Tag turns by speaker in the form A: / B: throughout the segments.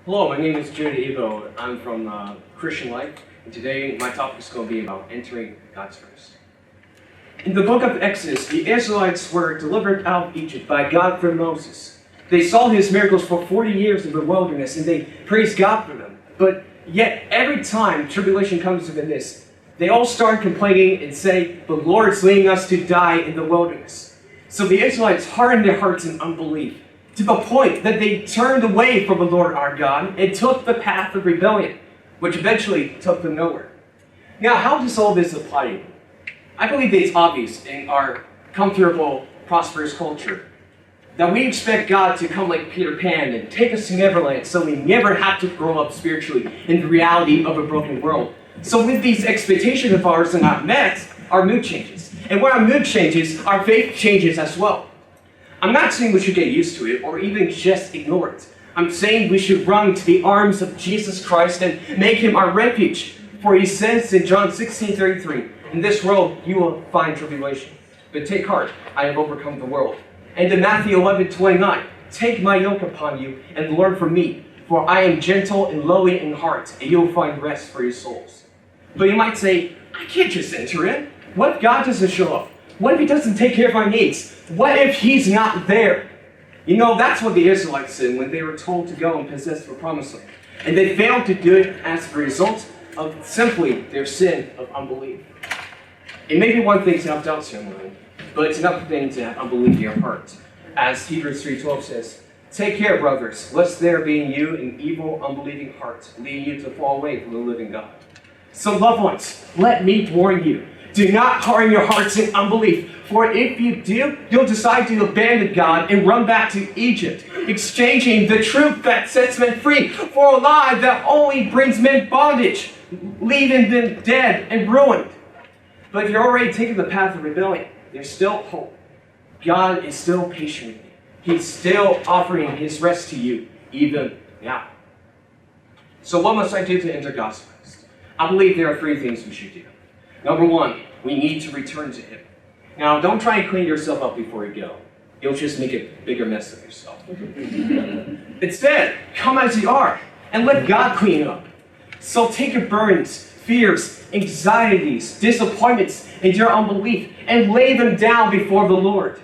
A: Hello, my name is Jude Evo. I'm from Christian Life, and today my topic is going to be about entering God's rest. In the book of Exodus, the Israelites were delivered out of Egypt by God through Moses. They saw his miracles for 40 years in the wilderness, and they praised God for them. But yet, every time tribulation comes to the midst, they all start complaining and say, "The Lord's leading us to die in the wilderness." So the Israelites hardened their hearts in unbelief, to the point that they turned away from the Lord our God and took the path of rebellion, which eventually took them nowhere. Now, how does all this apply to you? I believe it's obvious in our comfortable, prosperous culture that we expect God to come like Peter Pan and take us to Neverland so we never have to grow up spiritually in the reality of a broken world. So when these expectations of ours are not met, our mood changes. And when our mood changes, our faith changes as well. I'm not saying we should get used to it or even just ignore it. I'm saying we should run to the arms of Jesus Christ and make him our refuge. For he says in John 16:33, "In this world you will find tribulation, but take heart, I have overcome the world." And in Matthew 11:29, "Take my yoke upon you and learn from me, for I am gentle and lowly in heart, and you will find rest for your souls." But you might say, I can't just enter in. What if God doesn't show up? What if he doesn't take care of my needs? What if he's not there? You know, that's what the Israelites did when they were told to go and possess the promised land. And they failed to do it as a result of simply their sin of unbelief. It may be one thing to have doubts in your mind, but it's another thing to have unbelief in your heart. As Hebrews 3:12 says, "Take care, brothers, lest there be in you an evil, unbelieving heart, leading you to fall away from the living God." So loved ones, let me warn you, do not harden your hearts in unbelief, for if you do, you'll decide to abandon God and run back to Egypt, exchanging the truth that sets men free for a lie that only brings men bondage, leaving them dead and ruined. But if you're already taking the path of rebellion, there's still hope. God is still patient with you. He's still offering his rest to you, even now. So what must I do to enter God's rest? I believe there are three things we should do. Number one, we need to return to him. Now, don't try and clean yourself up before you go. You'll just make a bigger mess of yourself. Instead, come as you are and let God clean you up. So take your burdens, fears, anxieties, disappointments, and your unbelief and lay them down before the Lord.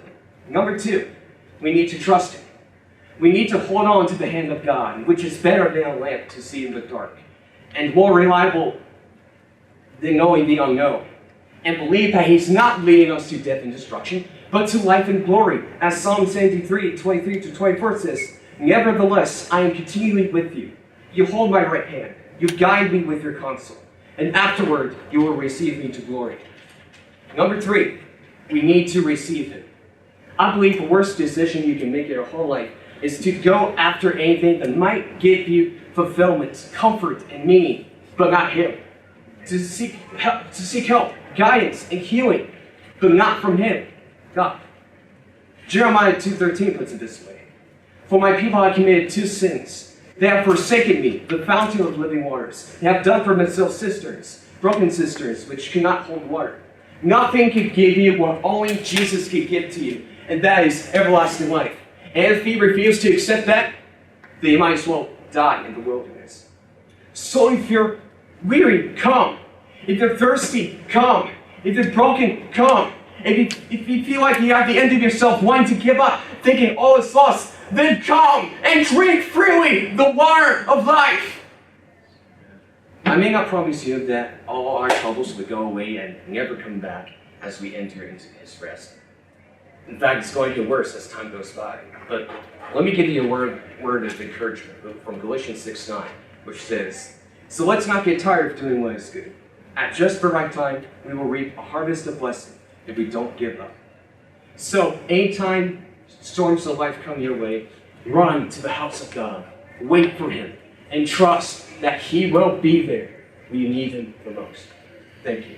A: Number two, we need to trust him. We need to hold on to the hand of God, which is better than a lamp to see in the dark, and more reliable than knowing the unknown, and believe that he's not leading us to death and destruction, but to life and glory. As Psalm 73:23-24 says, "Nevertheless, I am continually with you. You hold my right hand. You guide me with your counsel. And afterward, you will receive me to glory." Number three, we need to receive him. I believe the worst decision you can make in your whole life is to go after anything that might give you fulfillment, comfort, and meaning, but not him. To seek help, guidance, and healing, but not from him, God. Jeremiah 2:13 puts it this way, "For my people have committed two sins. They have forsaken me, the fountain of living waters. They have dug for themselves cisterns, broken cisterns, which cannot hold water. Nothing can give you what only Jesus can give to you, and that is everlasting life. And if you refuse to accept that, then you might as well die in the wilderness." So if you're weary, come. If you're thirsty, come. If you're broken, come. If you feel like you're at the end of yourself, wanting to give up, thinking all is lost, then come and drink freely the water of life. I may not promise you that all our troubles will go away and never come back as we enter into his rest. In fact, it's going to get worse as time goes by. But let me give you a word of encouragement from Galatians 6:9, which says, "So let's not get tired of doing what is good. At just the right time, we will reap a harvest of blessing if we don't give up." So, anytime storms of life come your way, run to the house of God, wait for him, and trust that he will be there when you need him the most. Thank you.